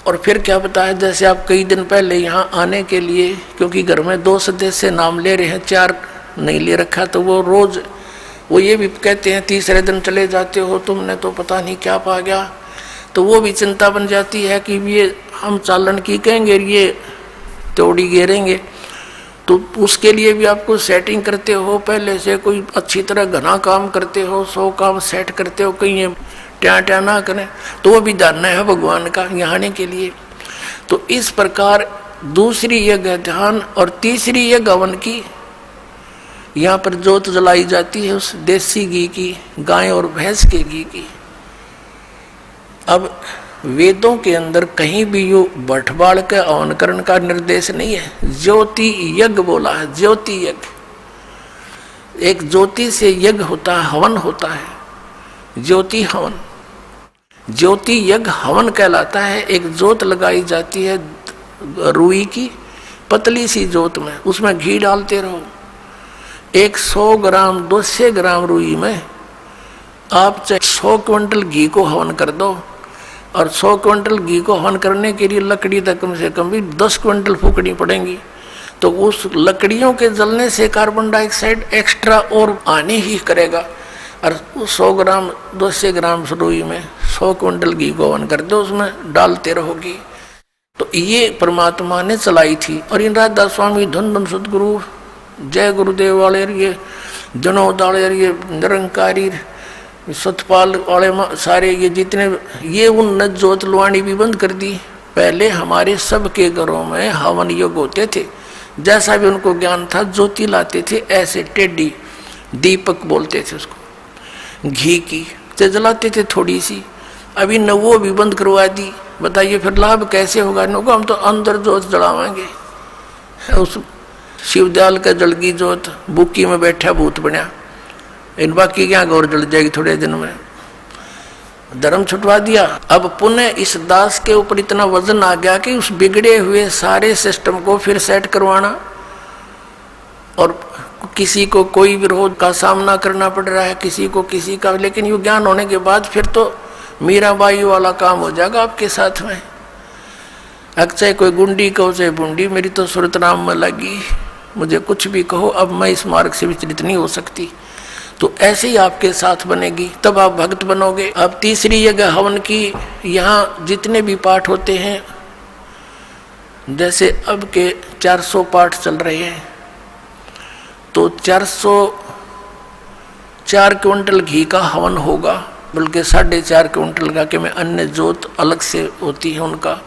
और फिर क्या पता है, जैसे आप कई दिन पहले यहाँ आने के लिए, क्योंकि घर में 2 सदस्य नाम ले रहे हैं, 4 नहीं ले रखा, तो वो रोज वो ये भी कहते हैं तीसरे दिन चले जाते हो, तुमने तो पता नहीं क्या पा गया। तो वो भी चिंता बन जाती है कि ये हम चालन की कहेंगे, ये तोड़ी घेरेंगे। तो उसके लिए भी आपको सेटिंग करते हो, पहले से कोई अच्छी तरह घना काम करते हो, 100 काम सेट करते हो, कहीं ये ट्या ना करें। तो वो भी जानना है भगवान का यहाँ आने के लिए। तो इस प्रकार दूसरी यज्ञ ध्यान और तीसरी यज्ञ हवन की यहाँ पर जोत जलाई जाती है उस देसी घी की, गाय और भैंस के घी की। अब वेदों के अंदर कहीं भी यो बटवाड़ के हवन करने का निर्देश नहीं है। ज्योति यज्ञ बोला है, ज्योति यज्ञ। एक ज्योति से यज्ञ होता है, हवन होता है, ज्योति हवन। ज्योति यज्ञ हवन कहलाता है। एक जोत लगाई जाती है रुई की, पतली सी जोत में, उसमें घी डालते रहो। 100 ग्राम 200 ग्राम रुई में आप 100 क्विंटल घी को हवन कर दो, और 100 क्विंटल घी को हवन करने के लिए लकड़ी तक कम से कम भी 10 क्विंटल फूकनी पड़ेंगी। तो उस लकड़ियों के जलने से कार्बन डाइऑक्साइड एक्स्ट्रा और आने ही करेगा। और 100 ग्राम 200 ग्राम रुई में 100 क्विंटल घी को हवन कर दो, उसमें डालते रहोगी। तो ये परमात्मा ने चलाई थी। और इन राधा स्वामी धन धन सदगुरु जय गुरुदेव वाले, ये जनोद वाले, ये निरंकारी सतपाल वाले, सारे ये जितने, ये उन जोत लुआनी भी बंद कर दी। पहले हमारे सबके घरों में हवन योग होते थे, जैसा भी उनको ज्ञान था ज्योति लाते थे, ऐसे टेढ़ी दीपक बोलते थे उसको, घी की से जलाते थे थोड़ी सी। अभी न वो भी बंद करवा दी। बताइए फिर लाभ कैसे होगा? नो हम तो अंदर जोत जलावाएंगे। उस शिवदयाल का जलगी जोत, बुक्की में बैठा भूत बना, इन बाकी क्या गौर जल जाएगी थोड़े दिन में। धर्म छुटवा दिया। अब पुनः इस दास के ऊपर इतना वजन आ गया कि उस बिगड़े हुए सारे सिस्टम को फिर सेट करवाना, और किसी को कोई विरोध का सामना करना पड़ रहा है, किसी को किसी का। लेकिन ये ज्ञान होने के बाद फिर तो मीराबाई वाला काम हो जाएगा आपके साथ में। चाहे कोई गुंडी कहो चाहे बुंडी, मेरी तो सुरत नाम में लगी, मुझे कुछ भी कहो, अब मैं इस मार्ग से विचलित नहीं हो सकती। तो ऐसे ही आपके साथ बनेगी, तब आप भक्त बनोगे। अब तीसरी जगह हवन की, यहाँ जितने भी पाठ होते हैं, जैसे अब के 400 पाठ चल रहे हैं, तो 404 क्विंटल घी का हवन होगा, बल्कि 4.5 क्विंटल का, कि में अन्य जोत अलग से होती है उनका।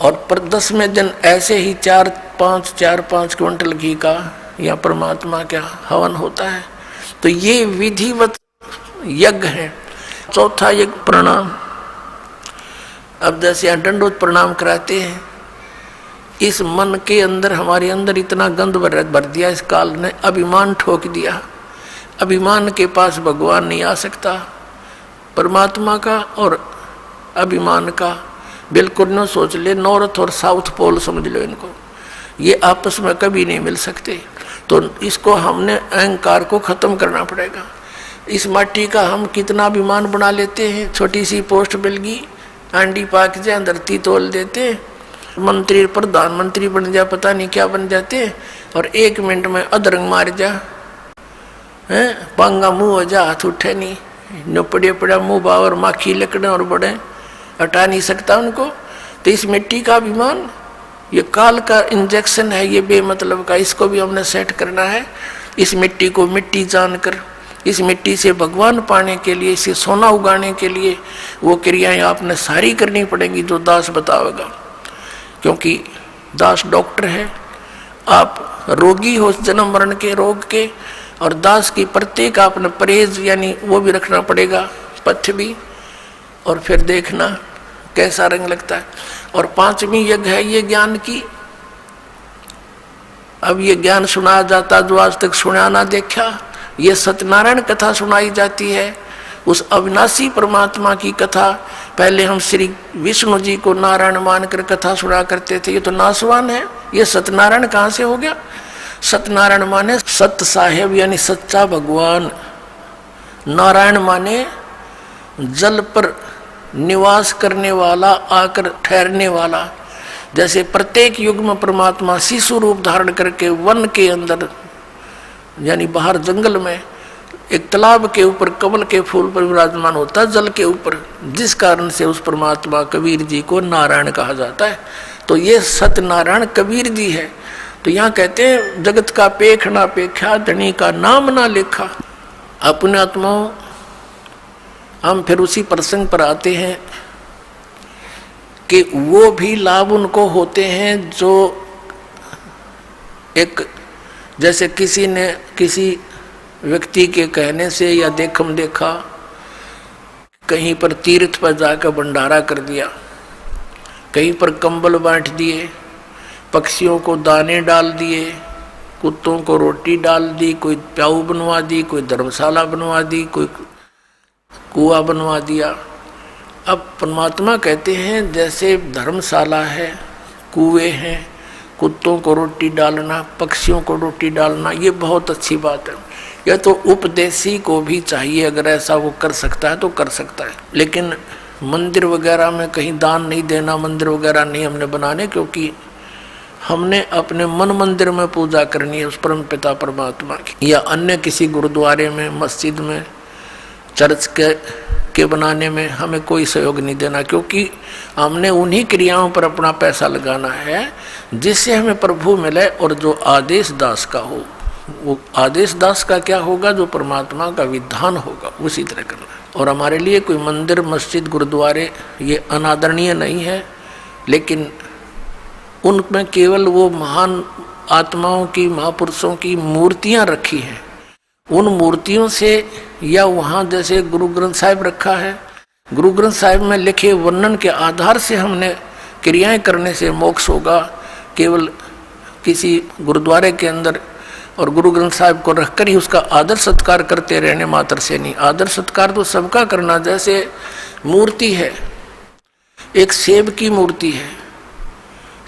और पर 10वें दिन ऐसे ही 4-5 क्विंटल घी का या परमात्मा का हवन होता है। तो ये विधिवत यज्ञ है। चौथा यज्ञ प्रणाम। अब जैसे यहाँ दंडोत प्रणाम कराते हैं, इस मन के अंदर, हमारे अंदर इतना गंद भर दिया इस काल ने, अभिमान ठोक दिया। अभिमान के पास भगवान नहीं आ सकता। परमात्मा का और अभिमान का बिल्कुल न सोच ले, नॉर्थ और साउथ पोल समझ लो इनको, ये आपस में कभी नहीं मिल सकते। तो इसको हमने अहंकार को खत्म करना पड़ेगा। इस माटी का हम कितना अभिमान बना लेते हैं, छोटी सी पोस्ट मिल गई, आंडी पाक जाए, धरती तोल देते, मंत्री प्रधानमंत्री बन जा, पता नहीं क्या बन जाते, और 1 मिनट में अधरंग मार जा, है पांगा मुंह हो जा, हाथ उठे नहीं, न पड़े पड़ा मुंह बावर माखी लकड़े और बड़े, हटा नहीं सकता उनको। तो इस मिट्टी का अभिमान, ये काल का इंजेक्शन है, ये बेमतलब का, इसको भी हमने सेट करना है। इस मिट्टी को मिट्टी जानकर, इस मिट्टी से भगवान पाने के लिए, इसे सोना उगाने के लिए वो क्रियाएं आपने सारी करनी पड़ेंगी जो दास बतावेगा। क्योंकि दास डॉक्टर है, आप रोगी हो जन्म मरण के रोग के, और दास की प्रत्येक आपने परहेज यानी वो भी रखना पड़ेगा, पथ्य भी, और फिर देखना कैसा रंग लगता है। और 5वीं यज्ञ है ये ज्ञान की। अब ये ज्ञान सुनाया जाता जो आज तक सुना ना देखा, ये सत्यनारायण कथा सुनाई जाती है, उस अविनाशी परमात्मा की कथा। पहले हम श्री विष्णु जी को नारायण मानकर कथा सुना करते थे, ये तो नासवान है, ये सत्यनारायण कहाँ से हो गया? सत्यनारायण माने सत्य साहेब यानी सच्चा भगवान, नारायण माने जल पर निवास करने वाला, आकर ठहरने वाला। जैसे प्रत्येक युग में परमात्मा शिशु रूप धारण करके वन के अंदर यानी बाहर जंगल में एक तालाब के ऊपर कमल के फूल पर विराजमान होता है, जल के ऊपर, जिस कारण से उस परमात्मा कबीर जी को नारायण कहा जाता है। तो ये सत्यनारायण कबीर जी है। तो यहाँ कहते हैं जगत का पेख ना पेखा, धनी का नाम ना लेखा। अपने आत्माओं, हम फिर उसी प्रसंग पर आते हैं कि वो भी लाभ उनको होते हैं जो एक, जैसे किसी ने किसी व्यक्ति के कहने से या देखम देखा कहीं पर तीर्थ पर जाकर भंडारा कर दिया, कहीं पर कंबल बांट दिए, पक्षियों को दाने डाल दिए, कुत्तों को रोटी डाल दी, कोई प्याऊ बनवा दी, कोई धर्मशाला बनवा दी, कोई कुआं बनवा दिया। अब परमात्मा कहते हैं जैसे धर्मशाला है, कुएं हैं, कुत्तों को रोटी डालना, पक्षियों को रोटी डालना, ये बहुत अच्छी बात है। यह तो उपदेशी को भी चाहिए, अगर ऐसा वो कर सकता है तो कर सकता है। लेकिन मंदिर वगैरह में कहीं दान नहीं देना, मंदिर वगैरह नहीं हमने बनाने, क्योंकि हमने अपने मन मंदिर में पूजा करनी है उस परम पिता परमात्मा की, या अन्य किसी गुरुद्वारे में, मस्जिद में, चर्च के बनाने में हमें कोई सहयोग नहीं देना, क्योंकि हमने उन्हीं क्रियाओं पर अपना पैसा लगाना है जिससे हमें प्रभु मिले। और जो आदेश दास का हो, वो आदेश दास का क्या होगा, जो परमात्मा का विधान होगा उसी तरह करना है। और हमारे लिए कोई मंदिर, मस्जिद, गुरुद्वारे ये अनादरणीय नहीं है, लेकिन उनमें केवल वो महान आत्माओं की, महापुरुषों की मूर्तियां रखी हैं। उन मूर्तियों से, या वहाँ जैसे गुरु ग्रंथ साहिब रखा है, गुरु ग्रंथ साहिब में लिखे वर्णन के आधार से हमने क्रियाएं करने से मोक्ष होगा। केवल किसी गुरुद्वारे के अंदर और गुरु ग्रंथ साहिब को रखकर ही उसका आदर सत्कार करते रहने मात्र से नहीं, आदर सत्कार तो सबका करना। जैसे मूर्ति है, एक सेब की मूर्ति है,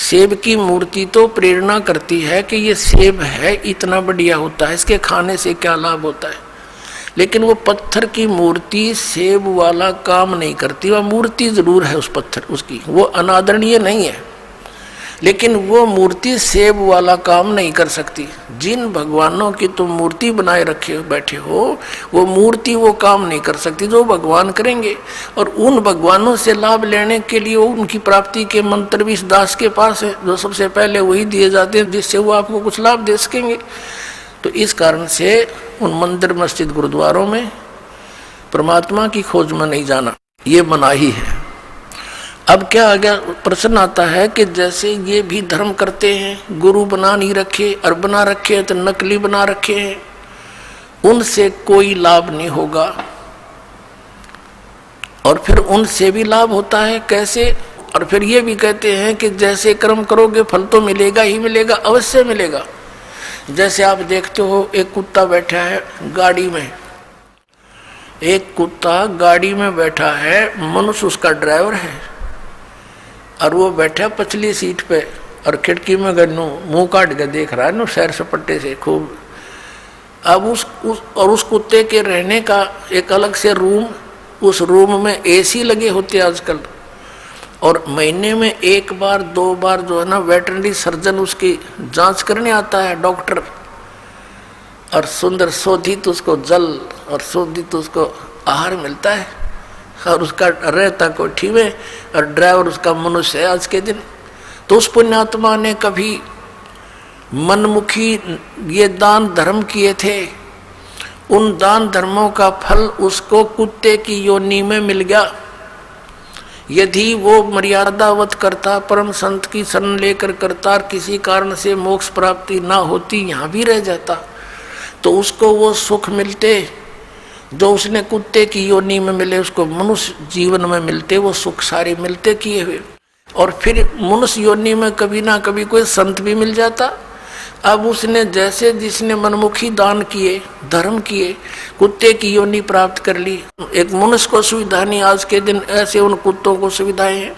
सेब की मूर्ति तो प्रेरणा करती है कि ये सेब है, इतना बढ़िया होता है, इसके खाने से क्या लाभ होता है। लेकिन वो पत्थर की मूर्ति सेब वाला काम नहीं करती। वह मूर्ति जरूर है उस पत्थर, उसकी वो अनादरणीय नहीं है, लेकिन वो मूर्ति सेब वाला काम नहीं कर सकती। जिन भगवानों की तुम मूर्ति बनाए रखे बैठे हो, वो मूर्ति वो काम नहीं कर सकती जो भगवान करेंगे। और उन भगवानों से लाभ लेने के लिए उनकी प्राप्ति के मंत्र भी इस दास के पास है, जो सबसे पहले वही दिए जाते हैं जिससे वो आपको कुछ लाभ दे सकेंगे। तो इस कारण से उन मंदिर, मस्जिद, गुरुद्वारों में परमात्मा की खोज में नहीं जाना, ये मनाही है। अब क्या आ गया, प्रश्न आता है कि जैसे ये भी धर्म करते हैं, गुरु बना नहीं रखे, और बना रखे हैं तो नकली बना रखे हैं, उनसे कोई लाभ नहीं होगा। और फिर उनसे भी लाभ होता है, कैसे? और फिर ये भी कहते हैं कि जैसे कर्म करोगे फल तो मिलेगा ही मिलेगा, अवश्य मिलेगा। जैसे आप देखते हो एक कुत्ता बैठा है गाड़ी में, एक कुत्ता गाड़ी में बैठा है, मनुष्य उसका ड्राइवर है, और वो बैठा पछली सीट पे और खिड़की में गन्नू मुंह काट के देख रहा है ना सैर सपट्टे से खूब। अब उस कुत्ते के रहने का एक अलग से रूम, उस रूम में एसी लगे होते आजकल, और महीने में एक बार 2 बार जो है ना वेटरनरी सर्जन उसकी जांच करने आता है, डॉक्टर, और सुंदर शोधित उसको जल और शोधित उसको आहार मिलता है, और उसका रहता कोठी में, और ड्राइवर उसका मनुष्य है आज के दिन। तो उस पुण्यात्मा ने कभी मनमुखी ये दान धर्म किए थे, उन दान धर्मों का फल उसको कुत्ते की योनि में मिल गया। यदि वो मर्यादावत करता, परम संत की शरण लेकर करता, किसी कारण से मोक्ष प्राप्ति ना होती, यहाँ भी रह जाता, तो उसको वो सुख मिलते जो उसने कुत्ते की योनि में मिले, उसको मनुष्य जीवन में मिलते, वो सुख सारे मिलते किए हुए। और फिर मनुष्य योनि में कभी ना कभी कोई संत भी मिल जाता। अब उसने जैसे जिसने मनमुखी दान किए, धर्म किए, कुत्ते की योनि प्राप्त कर ली। एक मनुष्य को सुविधा नहीं आज के दिन, ऐसे उन कुत्तों को सुविधाएं हैं।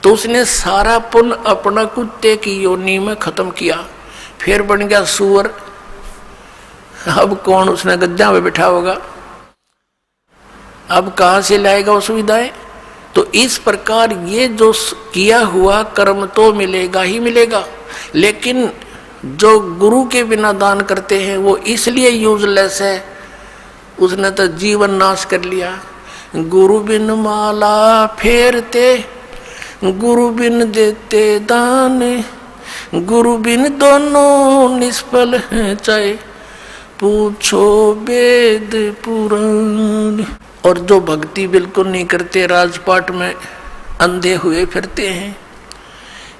तो उसने सारा पुण्य अपना कुत्ते की योनि में खत्म किया, फिर बन गया सुअर। अब कौन उसने गद्दा में बिठा होगा? अब कहाँ से लाएगा वो सुविधाएं? तो इस प्रकार ये जो किया हुआ कर्म तो मिलेगा ही मिलेगा, लेकिन जो गुरु के बिना दान करते हैं वो इसलिए यूजलेस है, उसने तो जीवन नाश कर लिया। गुरु बिन माला फेरते, गुरु बिन देते दान, गुरु बिन दोनों निष्फल हैं, चाहे पूछो वेद पुराण। और जो भक्ति बिल्कुल नहीं करते, राजपाट में अंधे हुए फिरते हैं,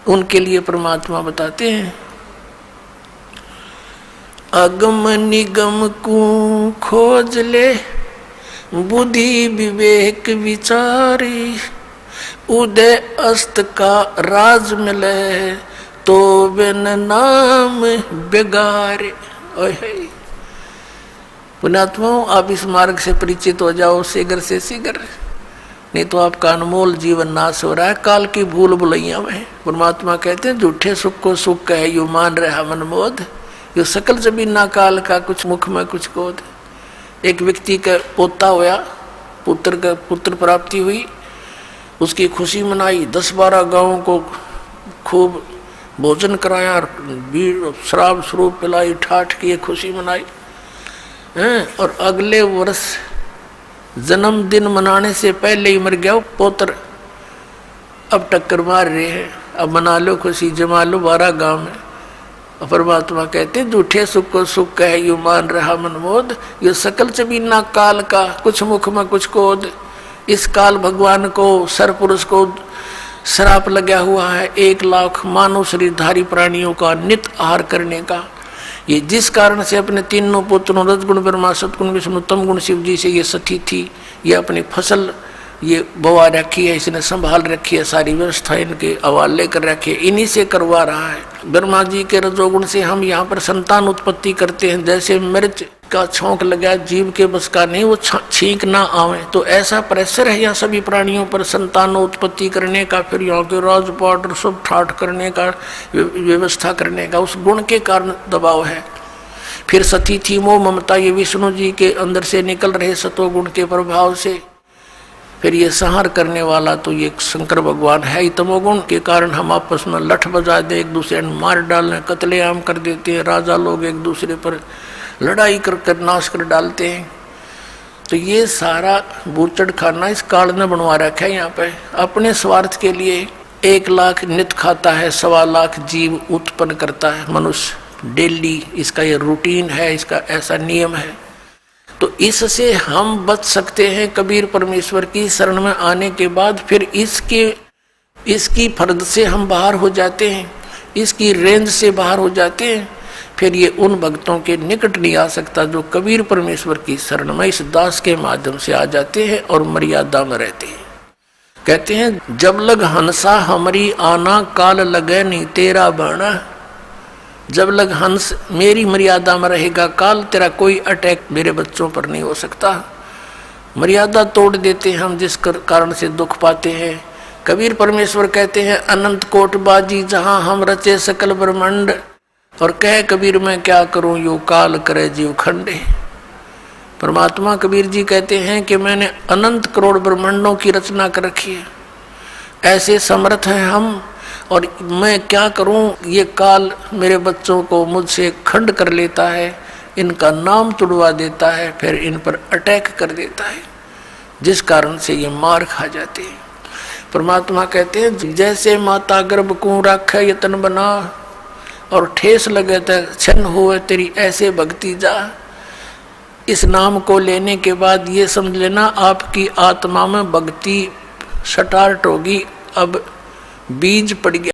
उनके लिए परमात्मा बताते हैं, अगम निगम को खोज ले, बुद्धि विवेक विचारी, उदय अस्त का राज मिले, तो बिन नाम बेगारे। पुण्यात्माओं, आप इस मार्ग से परिचित हो जाओ शीघ्र से शीघ्र, नहीं तो आपका अनमोल जीवन नाश हो रहा है काल की भूल भुलैया में। परमात्मा कहते हैं, झूठे सुख को सुख कहे यू मान रहा मनमोद, यो सकल जमीना काल का कुछ मुख में कुछ कोद। एक व्यक्ति का पोता होया, पुत्र प्राप्ति हुई, उसकी खुशी मनाई, 10-12 गांवों को खूब भोजन कराया, शराब स्वरूप पिलाई, ठाठ की खुशी मनाई। और अगले वर्ष जन्मदिन मनाने से पहले ही मर गया पोत्र। अब टक्कर मार रहे हैं, अब मना लो खुशी, जमा लो 12 गांव में। परमात्मा कहते हैं, झूठे सुख को सुख कहे यू मान रहा मनमोद, ये सकल जमीना काल का कुछ मुख में कुछ कोद। इस काल भगवान को, सरपुरुष को श्राप लगा हुआ है 1 लाख मानव शरीरधारी प्राणियों का नित आहार करने का। ये जिस कारण से अपने तीनों पुत्रों रजगुण ब्रह्मा सतगुण विष्णु तम गुण शिव जी से ये सठी थी, ये अपनी फसल ये बवा रखी है, इसने संभाल रखी है, सारी व्यवस्था इनके हवाले कर रखी है, इन्हीं से करवा रहा है। ब्रह्मा जी के रजोगुण से हम यहाँ पर संतान उत्पत्ति करते हैं। जैसे मिर्च का छौंक लगा, जीव के बस का नहीं, वो छींक ना आवे, तो ऐसा प्रेशर है यहाँ सभी प्राणियों पर संतान उत्पत्ति करने का, फिर यहाँ के राजपाट और सब ठाठ करने का, व्यवस्था करने का, उस गुण के कारण दबाव है। फिर सती थी मोह ममता, ये विष्णु जी के अंदर से निकल रहे सतोगुण के प्रभाव से। फिर ये संहार करने वाला तो ये शंकर भगवान है ही। तमोगुण के कारण हम आपस में लठ बजा दे, एक दूसरे ने मार डालने, कत्लेआम कर देते हैं, राजा लोग एक दूसरे पर लड़ाई कर नाश कर डालते हैं। तो ये सारा बूचड़ खाना इस काल ने बनवा रखा है। यहाँ पे अपने स्वार्थ के लिए 1 लाख नित खाता है, 1.25 लाख जीव उत्पन्न करता है मनुष्य डेली। इसका ये रूटीन है, इसका ऐसा नियम है। तो इससे हम बच सकते हैं कबीर परमेश्वर की शरण में आने के बाद। फिर इसकी फर्द से हम बाहर हो जाते हैं, इसकी रेंज से बाहर हो जाते हैं। फिर ये उन भक्तों के निकट नहीं आ सकता जो कबीर परमेश्वर की शरण में इस दास के माध्यम से आ जाते हैं और मर्यादा में रहते हैं। कहते हैं, जब लग हंसा हमारी आना, काल लगे नहीं तेरा बाणा। जब लग हंस मेरी मर्यादा में रहेगा, काल तेरा कोई अटैक मेरे बच्चों पर नहीं हो सकता। मर्यादा तोड़ देते हैं हम, जिस कारण से दुख पाते हैं। कबीर परमेश्वर कहते हैं, अनंत कोट बाजी जहां हम रचे सकल ब्रह्मांड, और कह कबीर मैं क्या करूं यो काल करे जीव खंडे। परमात्मा कबीर जी कहते हैं कि मैंने अनंत करोड़ ब्रह्मांडों की रचना कर रखी है, ऐसे समर्थ हैं हम, और मैं क्या करूं, ये काल मेरे बच्चों को मुझसे खंड कर लेता है, इनका नाम तुड़वा देता है, फिर इन पर अटैक कर देता है, जिस कारण से ये मार खा जाते हैं। परमात्मा कहते हैं, जैसे माता गर्भ को राखे यतन बना, और ठेस लगे तो छन्न हुए तेरी ऐसे भक्ति जा। इस नाम को लेने के बाद ये समझ लेना, आपकी आत्मा में भक्ति स्टार्ट होगी, अब बीज पड़ गया।